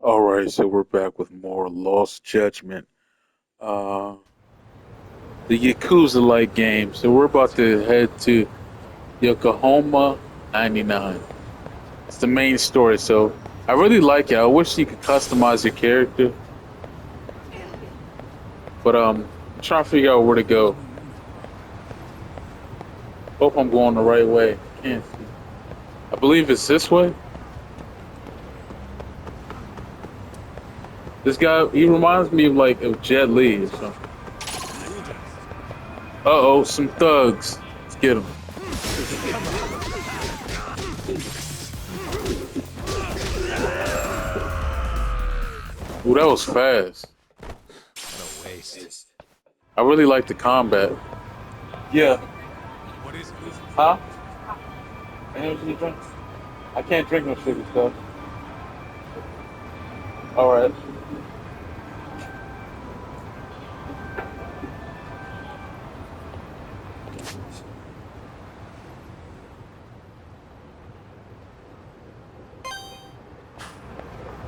All right, so we're back with more Lost Judgment. Uh, the Yakuza-like game. So we're about to head to Yokohama 99. It's the main story. So I really like it. I wish you could customize your character, but I'm trying to figure out where to go. Hope I'm going the right way. Can't see. I believe it's this way. This guy, he reminds me of Jet Li or something. Uh-oh, some thugs. Let's get them. Ooh, that was fast. What a waste. I really like the combat. Yeah. What is it? Huh? Energy drinks? I can't drink no sugar stuff. Alright.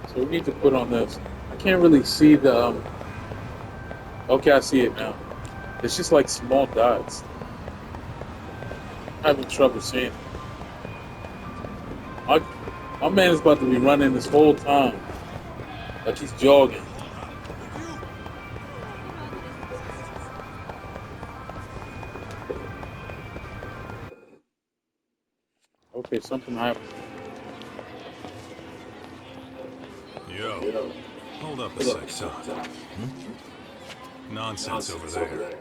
So we need to put on this. I can't really see the okay, I see it now. It's just like small dots. I'm having trouble seeing it. My, my man is about to be running this whole time. Like he's jogging. Okay, something happened. Yo, hold up a sec, Todd. Nonsense over there.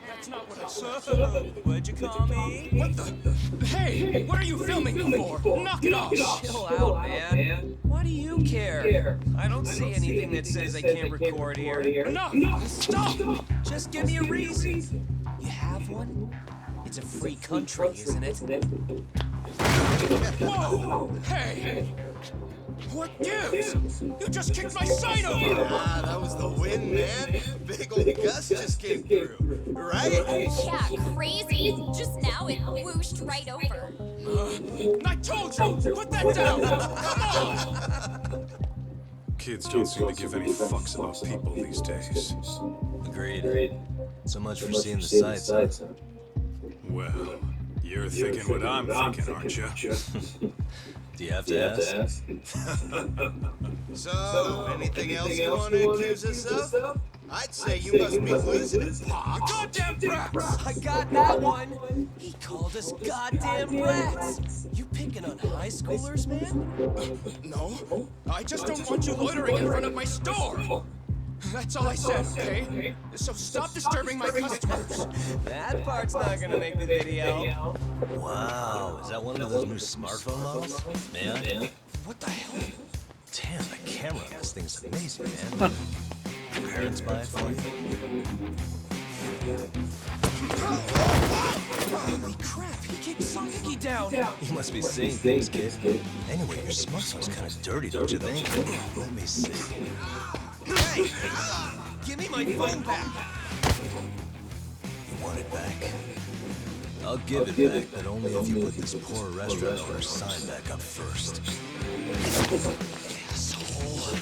That's not what I said. What'd you call me? What the? Hey, what are you filming me for? Knock it off. Chill out, man. Why do you care? I don't see anything that says I can't record here. Enough! Stop! Just give me a reason. You have one? It's a free country, isn't it? Whoa! Hey! What gives? You just kicked my sign over! Ah, that was the wind, man. Big old gust just came through. Right? Yeah, crazy. Just now it whooshed right over. I told you! Put that down! Come on! Kids don't seem to give any fucks about people these days. Agreed. So much for seeing the sights, huh? Well, you're thinking what I'm thinking, aren't you? Do you have to ask? So, anything else you want to accuse us of? I'd say you must be losing it, You Pops. goddamn brats! I got that one. He called us goddamn rats. You picking on high schoolers, man? No, I just don't want you loitering in front of my store! That's all I said, okay? So stop disturbing my customers! That part's not gonna make the video. Wow, is that one of those new smartphone models? Man, What the hell? damn, the camera on this thing's amazing, man. Your parents buy it for you? Holy crap, he kicked Sonicky down! You must be seeing things, kid. Anyway, your smartphone's kind of dirty, don't you think? Let me see. Hey! Give me my phone back! You want it back? I'll give it back, but only if you put this poor restaurant owner's sign back up first. Asshole.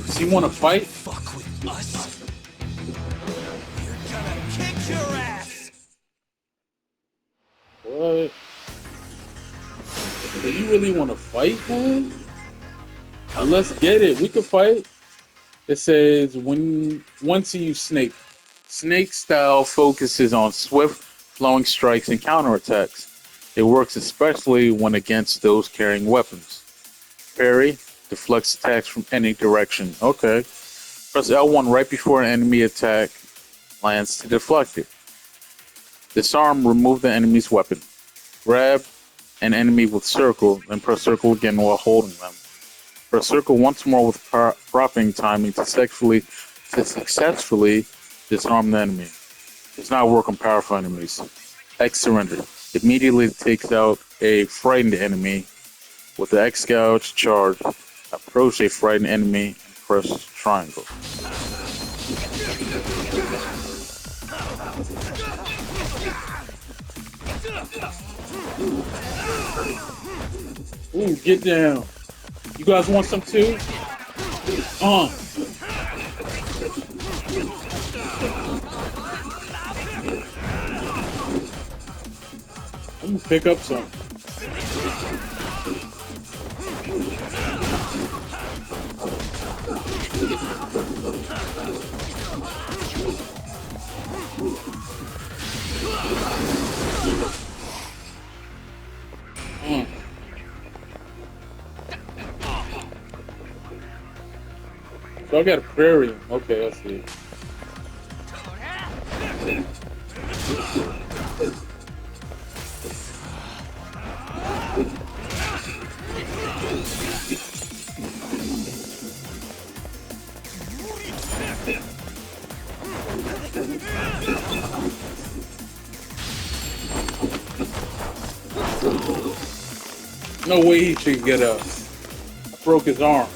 Does he want to fight? Fuck with us? You're gonna kick your ass! What? Do you really want to fight, man? Let's get it. We can fight. It says once you use Snake. Snake style focuses on swift, flowing strikes and counterattacks. It works especially when against those carrying weapons. Parry deflects attacks from any direction. Okay. Press L1 right before an enemy attack lands to deflect it. Disarm, remove the enemy's weapon. Grab an enemy with circle, then press circle again while holding them. Press circle once more with propping timing to successfully disarm the enemy. Does not work on powerful enemies. X surrender. Immediately takes out a frightened enemy with the X gouge charge. Approach a frightened enemy and press triangle. Ooh, get down. You guys want some too? I'm gonna pick up some. So I got a aquarium. Okay, I see. No way he should get up. I broke his arm.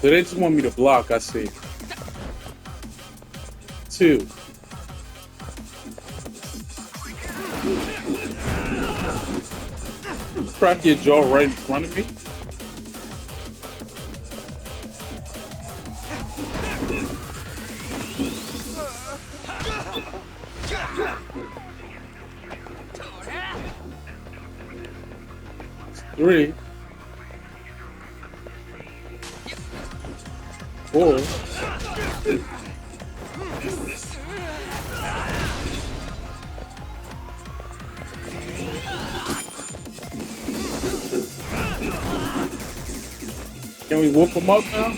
So they just want me to block, I see. 2. Crack your jaw right in front of me. Three. 4. Can we whoop them up now?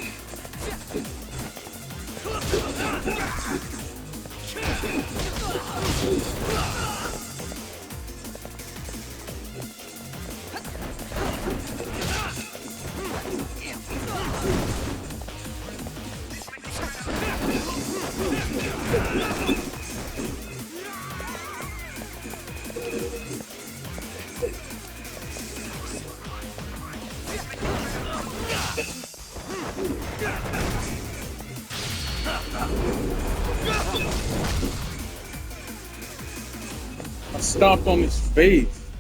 I stomped on his face.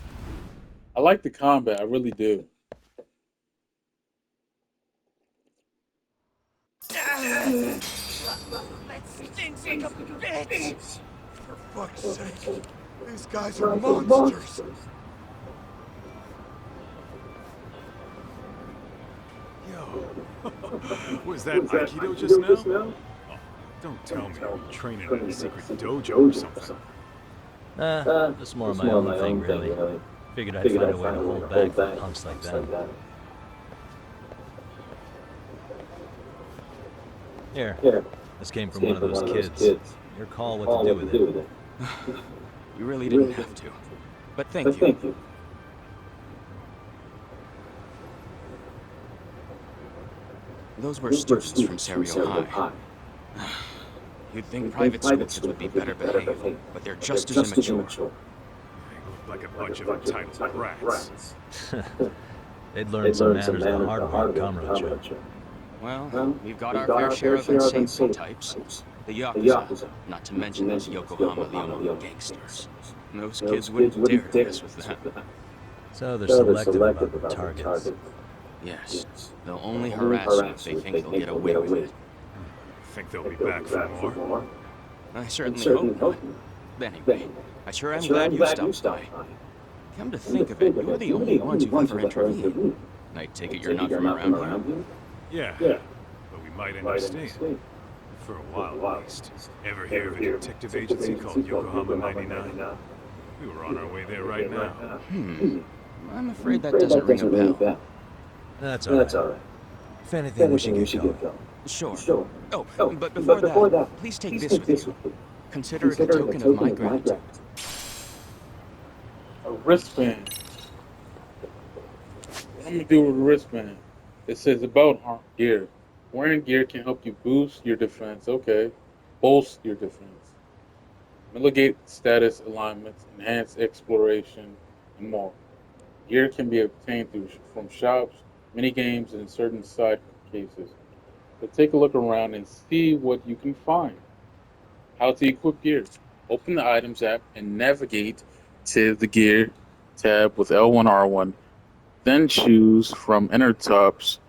I like the combat, I really do. That stinks like a bitch! For fuck's sake, these guys are monsters. Was that Aikido just now? Oh, don't tell me you're training in a secret dojo or something. That's more of my own thing, really. Figured I'd find a way to hold back for punks like that. Here, this came from one of those kids. Your call what to do with it. You really didn't have to. But thank you. Those were students from Serio High. You'd think private school kids would be better behaved, but they're just as immature. They look like a bunch of entitled brats. They'd learn some manners the hard way, Comrade Joe. Well, we've got our fair share of insane types. The Yakuza, not to mention those Yokohama Leono gangsters. Those kids wouldn't dare to mess with them. So they're selective about the targets. Yes, they'll only harass you if they think they'll get away with it. Think they'll be back for more? I certainly hope not. Anyway, I sure am glad you stopped by. Come to think of it, you're the only ones who've ever intervened. I take it you're not from around here? Yeah, but we might end up staying. For a while, at least. Ever hear of a detective agency called Yokohama 99? We were on our way there right now. I'm afraid that doesn't ring a bell. That's all right. If anything, we should get going. Sure. Oh, but before that, please take this with you. Consider it a token of my gratitude. A wristband. What I'm gonna do with a wristband? It says about gear. Wearing gear can help you boost your defense. Okay. Bolster your defense. Mitigate status alignments, enhance exploration, and more. Gear can be obtained from shops, mini games, and certain side cases. So take a look around and see what you can find. How to equip gear. Open the items app and navigate to the gear tab with L1 R1. Then choose from inner tops,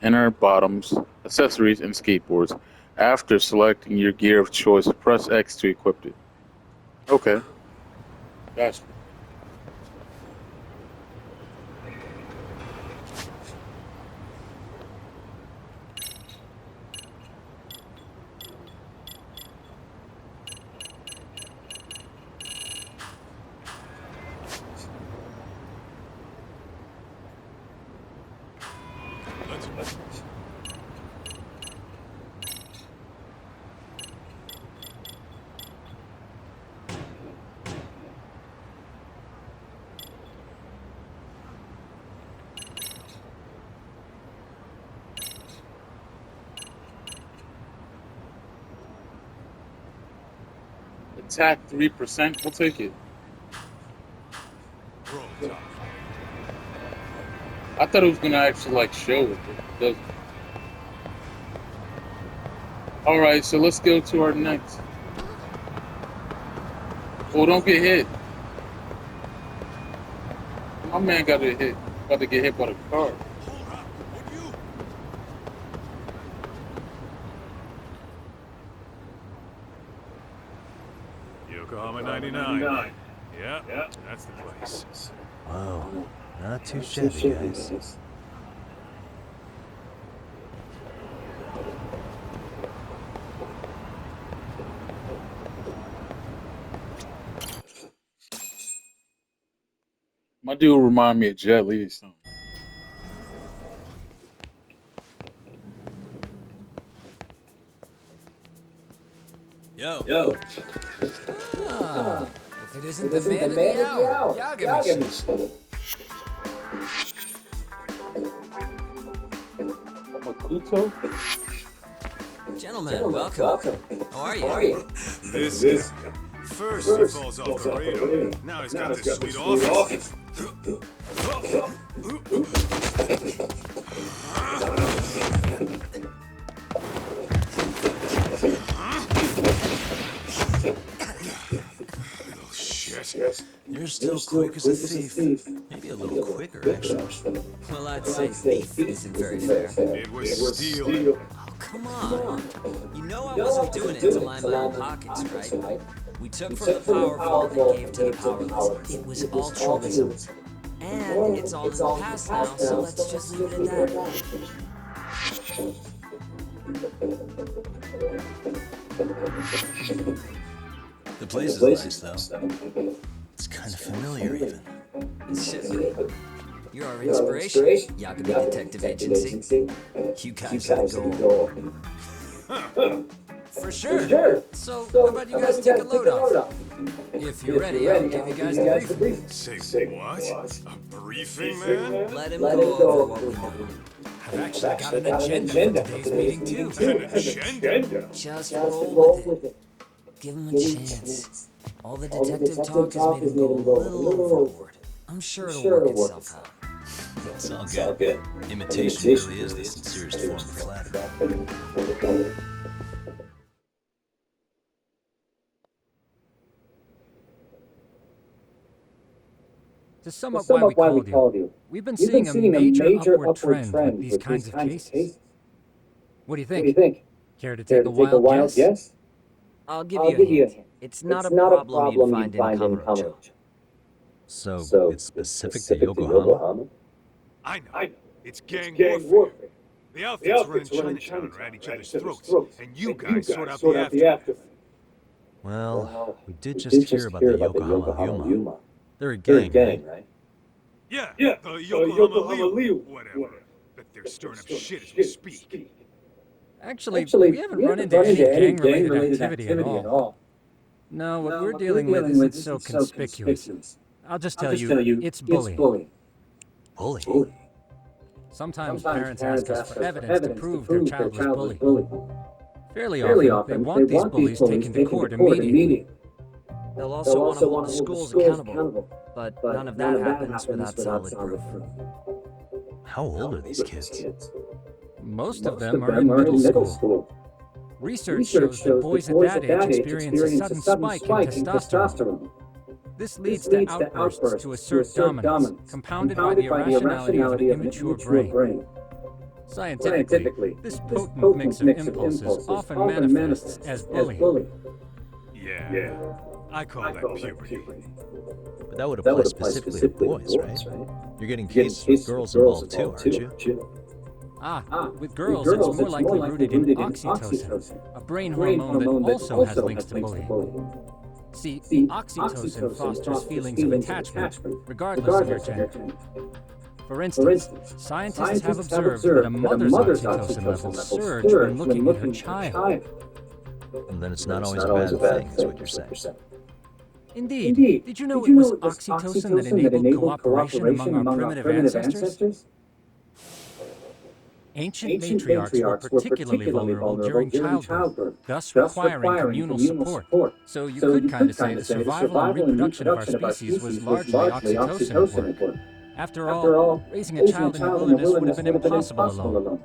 inner bottoms, accessories, and skateboards. After selecting your gear of choice, press X to equip it. Okay, gotcha. Attack 3%. We'll take it. I thought it was gonna actually like show it, but it doesn't. All right, so let's go to our next. Oh, don't get hit. My man got to hit. About to get hit by the car. Yokohama 99. Yeah, that's the place. Wow, not too shabby, guys. My dude remind me of Jet Li or something. Yo. If it isn't the man of the hour, Yagami. Makuto? Gentlemen, welcome. How are you? This guy. First he falls off the radar. Now he's got this sweet office. Little shit. You're still quick as a thief. Maybe a little quicker, actually. Well, I'd say thief isn't very fair. It was stealing. Oh, come on. You know I wasn't doing it to line my own pockets, right? We took from the powerful and gave to the powerless. It was altruism. And it's all in the past now, so let's just leave it at that. The place is nice, though. It's kind of familiar, even. It should be. You're our inspiration, Yagami Detective Agency. You guys are the goal. For sure. So, how about you guys take a load off? If you're ready, I'll give you guys the briefing. Say what? A briefing, man? Let him go over what we know. I've actually got an agenda for today's meeting, too. An agenda? Just roll with it. Give him a chance. All the detective talk has made him go a little overboard. I'm sure it'll work itself out. It's all good. Imitation really is the sincerest form of flattery. To sum up why we called you, we've been seeing a major upward trend with these kinds of cases. What do you think? Care to take a wild guess? I'll give you a hint. It's not a problem you'd find in Kamurocho. So it's specific to Yokohama? I know. It's gang warfare. The outfits run Chinatown and are at each other's throats, and you guys sort out the aftermath. Well, we did just hear about the Yokohama Yuma. They're a gang, right? Yeah, the Yokohama Liu, whatever. Bet they're stirring up shit as we speak. Actually, we haven't run into any gang-related activity at all. No, what we're dealing with isn't so conspicuous. I'll just tell you, it's bullying. Bullying? Sometimes parents ask us for evidence to prove their child was bullied. Fairly often, they want these bullies taken to court immediately. They'll also want to hold the schools accountable, but none of that happens without solid proof. How old are these kids? Most of them are in middle school. Research shows that boys at that age experience a sudden spike in testosterone. This leads to outbursts to assert dominance, compounded by the irrationality of an immature brain. Scientifically, this potent mix of impulses often manifests as bullying. Yeah, I call that puberty. But that would apply specifically to boys, right? You're getting cases with girls involved too, aren't you? With girls, it's more likely rooted in oxytocin, a brain hormone that also has links to bullying. See, oxytocin fosters feelings of attachment, regardless of your gender. For instance, scientists have observed that a mother's oxytocin levels surge when looking at her child. And then it's not always a bad thing, is what you're saying. Indeed. Did you know it was oxytocin that enabled cooperation among our primitive ancestors? Ancient matriarchs were particularly vulnerable during childbirth, thus requiring communal support. So you could kind of say the survival and reproduction of our species was largely oxytocin at work. After all, raising a child in the wilderness would have been impossible alone.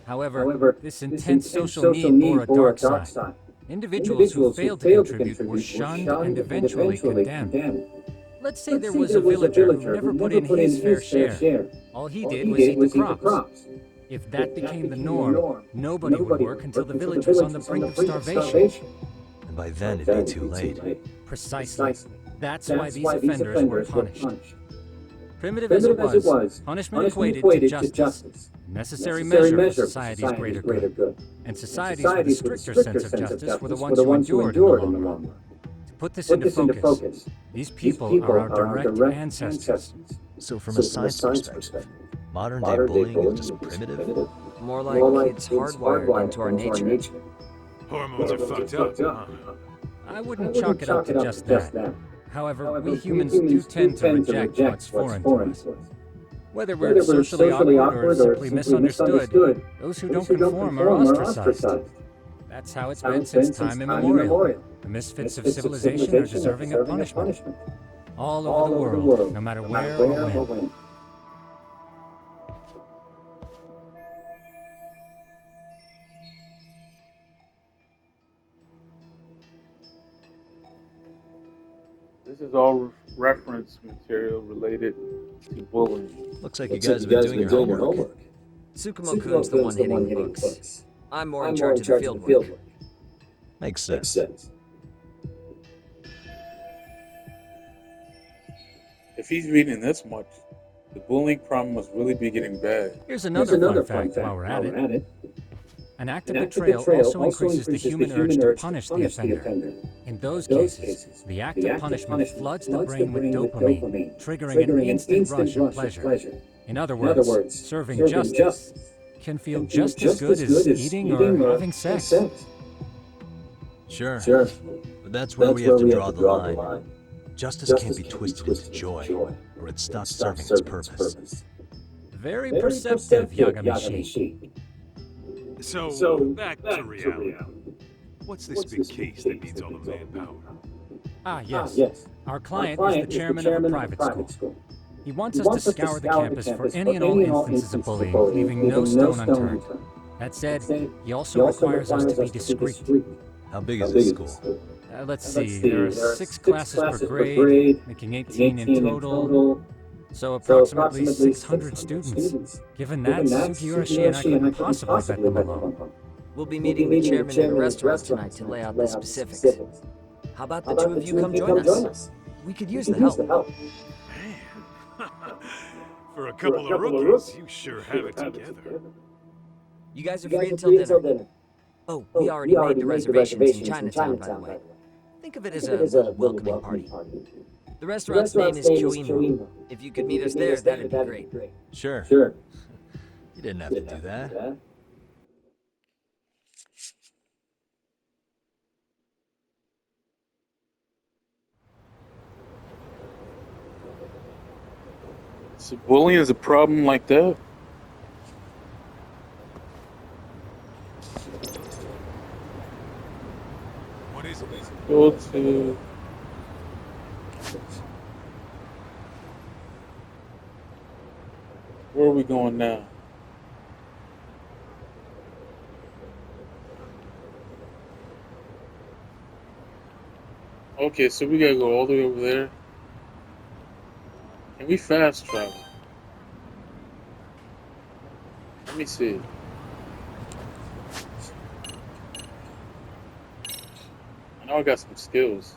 However, this intense social need bore a dark side. Individuals who failed to contribute were shunned and eventually condemned. Let's say there was a villager who never put in his fair share. All he did was eat the crops. If that became the norm, nobody would work until the village was on the brink of starvation. And by then it'd be too late. Precisely. That's why these offenders were punished. Primitive as it was, punishment equated to justice. Necessary measure for society's greater good. And societies with a stricter sense of justice were the ones who endured in the long run. To put this into focus, these people are our direct ancestors. So from a science perspective, modern-day bullying is just primitive? More like it's hardwired into our nature. Hormones are fucked up, huh? I wouldn't chalk it up to just that. However, we humans do tend to reject what's foreign to us. Whether we're socially awkward or simply misunderstood, those who don't conform are ostracized. That's how it's been since time immemorial. The misfits of civilization are deserving of punishment. All over the world, no matter where or when. This is all reference material related to bullying. Looks like you guys have been doing your homework. Tsukumo-kun's the one hitting the books. I'm more in charge of the field work. Makes sense. If he's reading this much, the bullying problem must really be getting bad. Here's another fun fact while we're at it. An active betrayal also increases the human urge to punish the offender. In those cases, the act of punishment floods the brain with dopamine, triggering an instant rush of pleasure. In other words, serving justice can feel just as good as eating or having sex. Sure. But that's where we have to draw the line. Justice can't be twisted into joy, or it stops serving its purpose. Very perceptive, Yagamishi. So, back to reality. What's this big case that needs all the manpower? Yes. Our client is the chairman of a private school. He wants us to scour the campus for any and all instances of bullying, leaving no stone unturned. That said, he also requires us to be discreet. How big is this school? Let's see, there are 6 classes per grade, making 18 in total. So approximately 600 students. Given that, Sugiura and I couldn't possibly vet them alone. We'll be meeting the chairman in a restaurant tonight to lay out the specifics. How about the two of you come join us? We could use the help. Man, for a couple of rookies, you sure have it together. You guys are free until dinner. Oh, we already made the reservations in Chinatown, by the way. Think of it as a welcoming party. The restaurant's name is Kyoimo. If you could meet us there, that'd be great. Sure. You didn't have to do that. So bullying is a problem like that? What is it? Go to... Where are we going now? Okay, so we gotta go all the way over there. Can we fast travel? Let me see. I know I got some skills.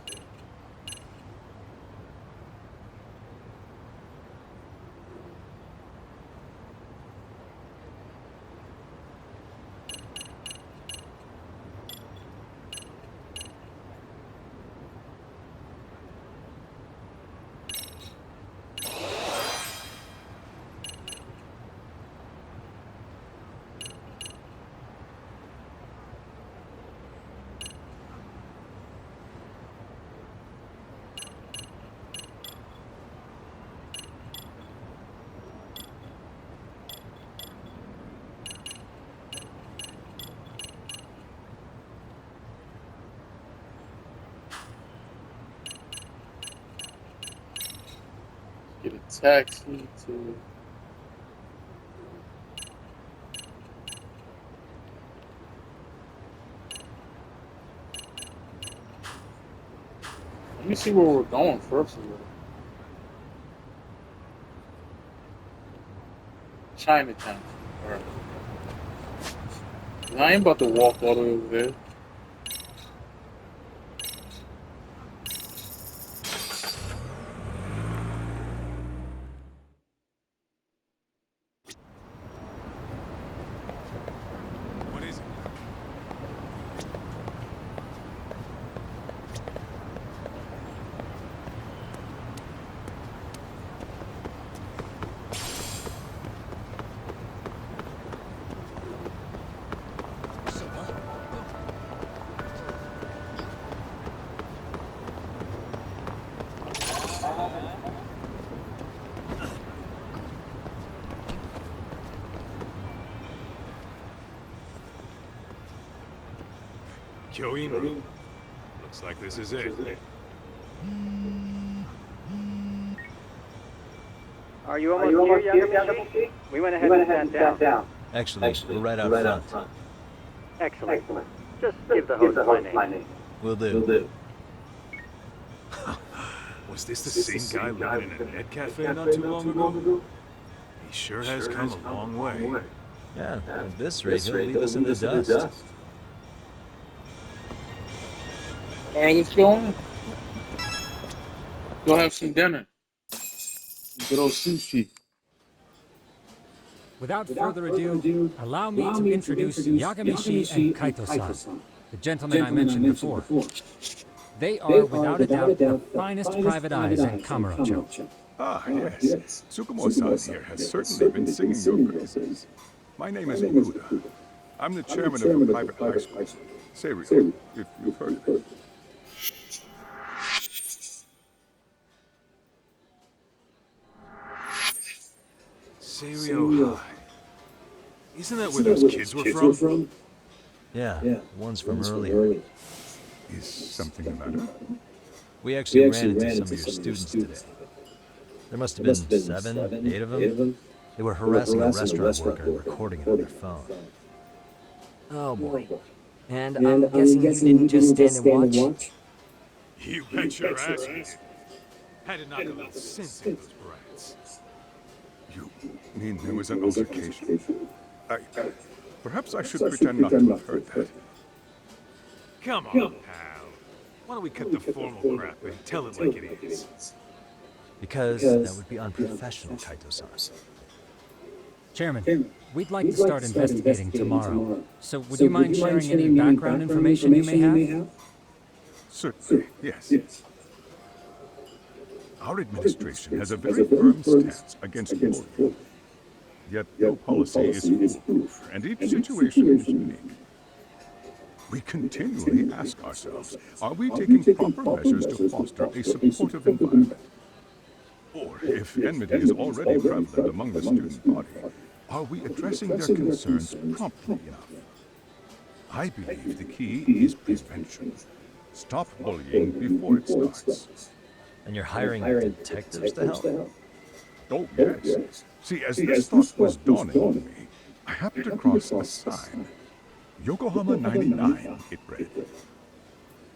Get a taxi to... Let me see where we're going first of all. Chinatown. Alright. I ain't about to walk all the way over there. What is it? Kyoimo. Looks like this is it. Are you almost here, Yamaguchi? We went ahead and sat down. Actually, we're right out front. Excellent. Just give the host my name. Will do. Was this the same guy living in a net cafe not too long ago? He sure has come a long way. Yeah, at this rate, he'll leave us in the dust. Alright, let's go. Go have some dinner. Good old sushi. Without further ado, allow me to introduce Yagamishi and Kaito-san, the gentlemen I mentioned before. They are, without a doubt, the finest private eyes in Kamurocho. Ah, yes. Tsukumo-san here has certainly been singing your praises. My name is Okuda. I'm the chairman of a private high school. Seiryo, if you've heard of it. Seiryo High. Isn't that where those kids were from? Yeah, one's from earlier. Is something the matter? We actually ran into some of your students today. There must have been 7, 8 of them. They were harassing a restaurant worker and recording it on their phone. Oh boy. And I'm guessing you didn't just stand and watch? You bet your ass you did. Had to knock a little sense in those brats. You mean there was an altercation? Perhaps I should pretend not to have heard that. Come on, pal. Why don't we cut the formal crap and tell it like it is? Because that would be unprofessional, Kaito-san. Chairman, we'd like to start investigating tomorrow. So would you mind sharing any background information you may have? Certainly, yes. Our administration has a very firm stance against bullying. Yet no policy is foolproof, and each situation is unique. We continually ask ourselves, are we taking proper measures to foster a supportive environment? Or, if enmity is already prevalent among the student body, are we addressing their concerns promptly enough? I believe the key is prevention. Stop bullying before it starts. And you're hiring detectives to help? Oh, yes. See, as this thought was dawning on me, I happened across a sign. Yokohama 99, it read.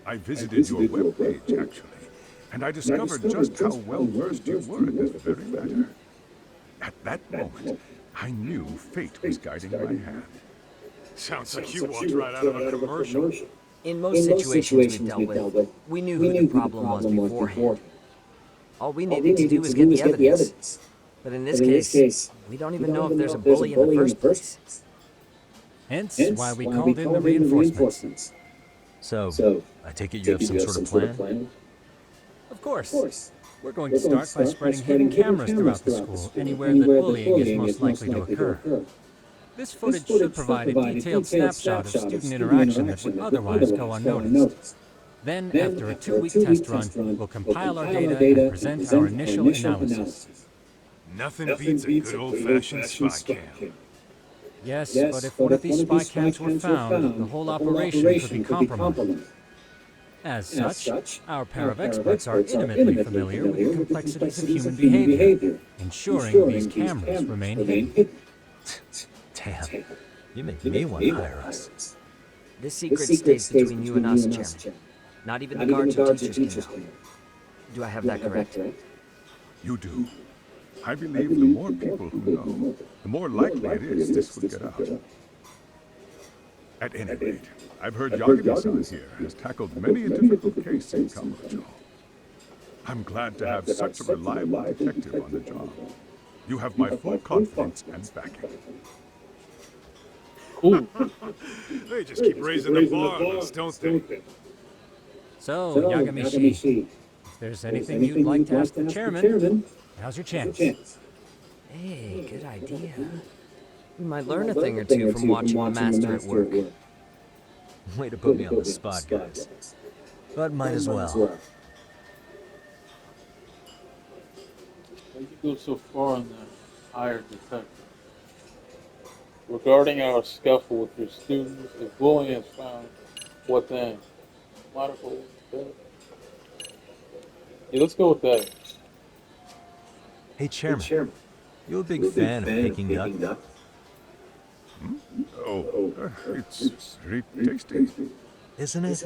I visited your webpage, actually, and I discovered just how well-versed you were in this very matter. At that moment, I knew fate was guiding my hand. Sounds like you walked right out of a commercial. In most situations we've dealt with, we knew who the problem was beforehand. All we needed to do was get the evidence. But in this case, we don't even know if there's a bully in the first place. Hence why we called in the reinforcements. So, I take it you have some sort of plan? Of course. We're going to start by spreading hidden cameras throughout the school, anywhere that bullying is most likely to occur. This footage should provide a detailed snapshot of student interaction that would otherwise go unnoticed. Then, after a 2-week test run, we'll compile our data and present our initial analysis. Nothing beats a good old-fashioned spy cam. Yes, but if one of these spy cams were found, the whole operation could be compromised. As such, our pair of experts are intimately familiar with the complexities of human behavior, ensuring these cameras remain hidden. Damn, you make me want to hire us. This secret stays between you and us, Chairman. Not even the guards or teachers can know. Do I have that correct? You do. I believe the more people who know, the more likely it is this will get out. At any rate, I've heard Yagami-san here has tackled many a difficult case in Kamurocho. I'm glad to have such a reliable detective on the job. You have my full confidence and backing. Cool. They just keep raising the bar on us, don't they? So, Yagami-shi, if there's anything you'd like to ask the chairman, now's your chance. Hey, good idea. We might learn a thing or two from watching the master at work. Way to put me on the spot, guys. But might as well. Why you go so far on the higher detective? Regarding our scuffle with your students, if bullying is found, what then? Medical? Yeah, let's go with that. Hey, Chairman, you a big fan of Peking duck? Oh, it's very tasty. Isn't it?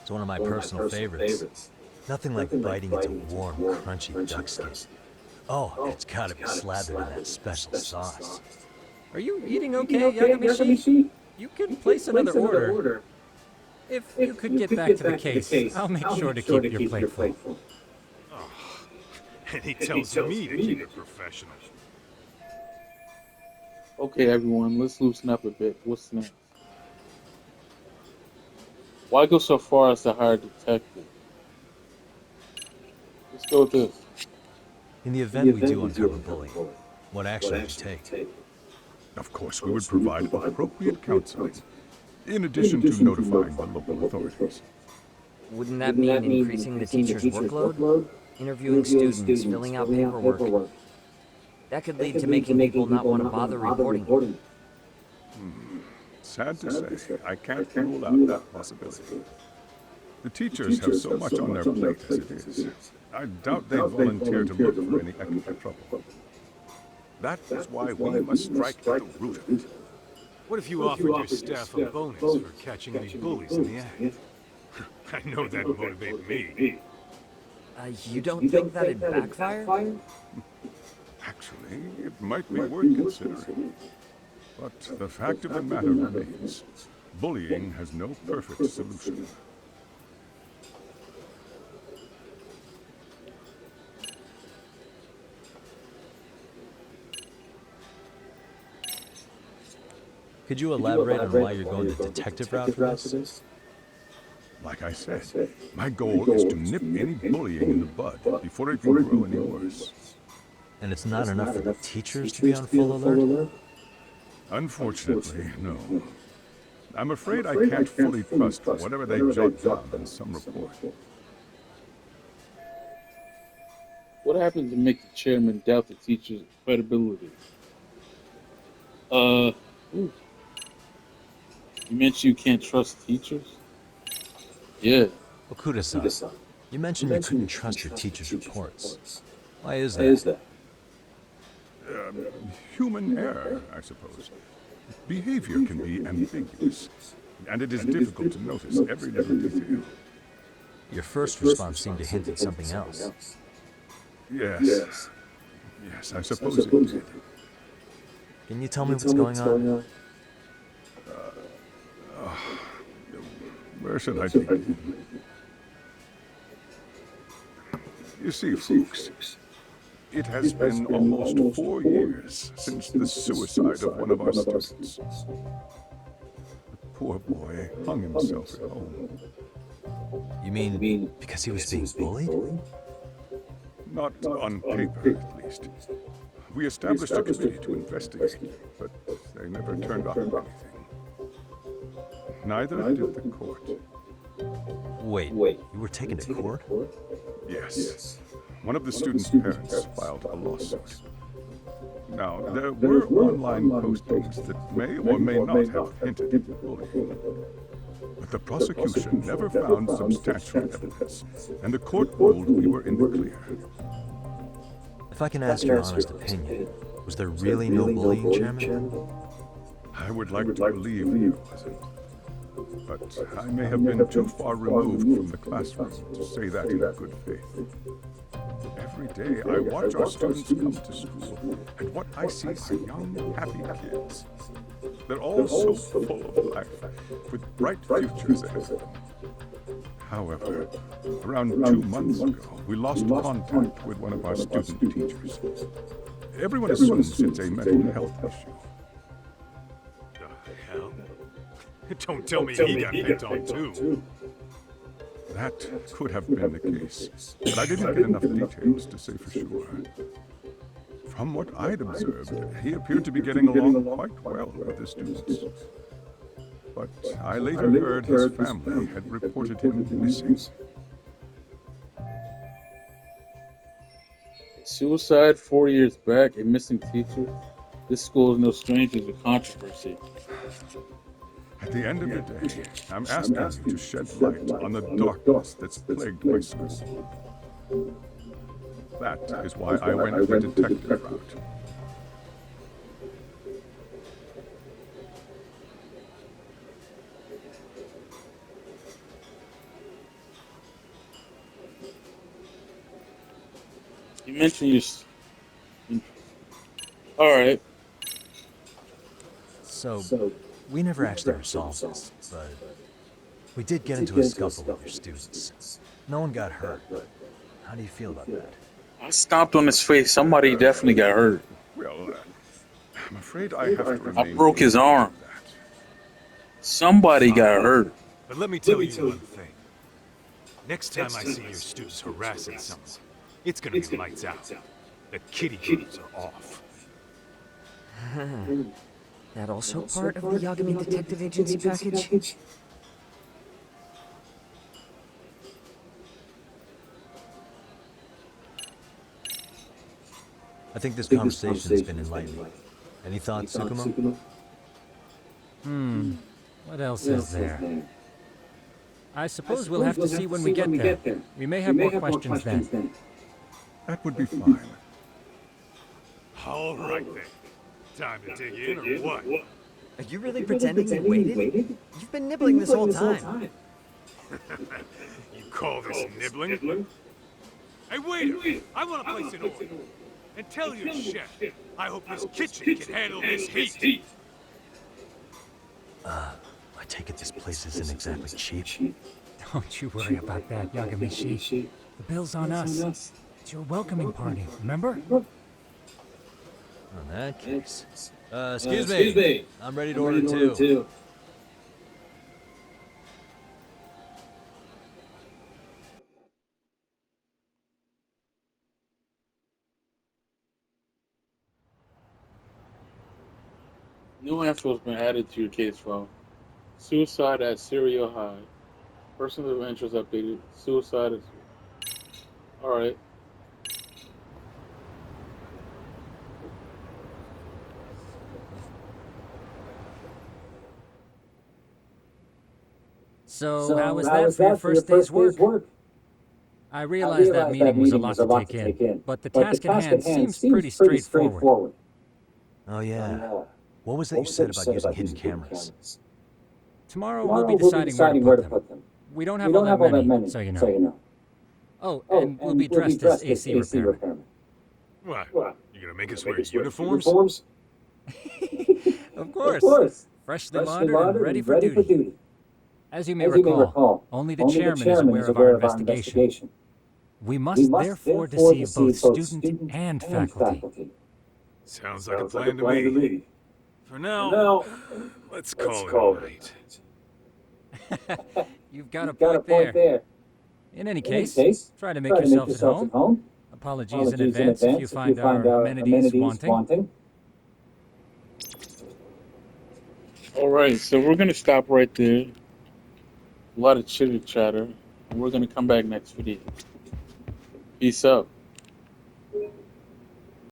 It's one of my personal favorites. Nothing like biting into warm, crunchy duck skin. Oh, it's gotta be slathered in that special sauce. Are you eating okay, Yagami-shi? You can place another order. If you could get back to the case, I'll make sure to keep your plate full. And he tells me to keep it professional. Okay, everyone, let's loosen up a bit. What's next? Why go so far as to hire a detective? Let's go with this. In the event we do uncover bullying, what action would you take? Of course, we would provide appropriate counseling, in addition to notifying the local authorities. Wouldn't that mean increasing the teacher's workload? Interviewing students, filling out paperwork. That could lead to making people not want to bother reporting. Sad to say, I can't rule out that possibility. The teachers have so much on their plate as it is. I doubt they'd volunteer to look for any extra trouble. That is why we must strike at the root of it. What if you offered your staff a bonus for catching any bullies in the act? I know that'd motivate me. You don't think that'd backfire? Actually, it might be worth considering. But the fact of the matter remains, bullying has no perfect solution. Could you elaborate on why you're going the detective route for this? Like I said, my goal is to nip any bullying in the bud before it can grow any worse. And it's not enough for the teachers to be on full alert? Unfortunately, no. I'm afraid I can't fully trust whatever they jot down in some report. What happens to make the chairman doubt the teacher's credibility? Ooh, you mentioned you can't trust teachers? Yeah. Okuda-san, you mentioned you couldn't trust your teacher's reports. Why is that? Human error, I suppose. Behavior can be ambiguous, and it is difficult to notice every little detail. Your first response seemed to hint at something else. Yes. Yes, I suppose it did. Can you tell me what's going on? Where should I begin? You see, folks, it has been almost 4 years since the suicide of one of our students. The poor boy hung himself at home. You mean because he was being bullied? Not on paper, at least. We established a committee to investigate, but they never turned up anything. Neither did the court. Wait, you were taken to court? Yes. One of the students' parents filed a lawsuit. Now, there were online postings that may or may not have hinted at bullying. But the prosecution never found substantial evidence, and the court ruled we were in the clear. If I can ask your honest opinion, was there really no bullying, Chairman? I would like to believe there wasn't. But I may have been too far removed from the classroom to say that in good faith. Every day I watch our students come to school, and what I see are young, happy kids. They're all so full of life, with bright futures ahead of them. However, around 2 months ago, we lost contact with one of our student teachers. Everyone assumes it's a mental health issue. The hell? Don't tell me he got picked on too. That could have been the case, but I didn't get enough details to say for sure. From what I'd observed, he appeared to be getting along quite well with the students. But I later heard his family had reported him missing. Suicide 4 years back, a missing teacher. This school is no stranger to controversy. At the end of the day, I'm asking you to shed light on the darkness that's plagued my school. That is why I went the detective route. You mentioned you. All right. So, we never actually resolved this, but we did get into a scuffle with your students. No one got hurt. How do you feel about that? I stomped on his face. Somebody definitely got hurt. Well, I'm afraid I have to remain... I broke his arm. Somebody got hurt. But let me tell you one thing. Next time I see your students harassing someone, it's gonna be lights out. The kitty gloves are off. That also part of the Yagami Detective Agency package? I think this conversation's been enlightening. Any thoughts, Tsukumo? What else is there? I suppose we'll have to see when we get there. We may have more questions then. That would be fine. All right then. Time to dig in or what? Are you really pretending you waited? You've been nibbling this whole time. You call this nibbling? Hey waiter, I want to place an order. And tell your chef, I hope this kitchen can handle this heat. I take it this place isn't exactly cheap. Don't you worry about that, Yagami-shi. The bill's on us. It's your welcoming party, remember? In that case... excuse me. I'm ready to order too. New info's been added to your case file. Suicide at Serial High. Person of interest updated. Suicide is. Alright. So, how was that for your first day's work? I realize that meeting was a lot to take in, but the task at hand seems pretty straightforward. Oh yeah. What was that you said about using hidden cameras? Tomorrow we'll be deciding where to put them. We don't have all that many, so you know. Oh, and we'll be dressed as AC repairmen. What? You gonna make us wear uniforms? Of course. Freshly laundered and ready for duty. As you may recall, only the chairman is aware of our investigation. We must therefore deceive both student and faculty. Sounds like a plan to me. For now, let's call it a night. You've got a point there. In any case, try to make yourselves at home. Apologies in advance if you find our amenities wanting. Alright, so we're gonna stop right there. A lot of chitter chatter. And we're gonna come back next video. Peace out.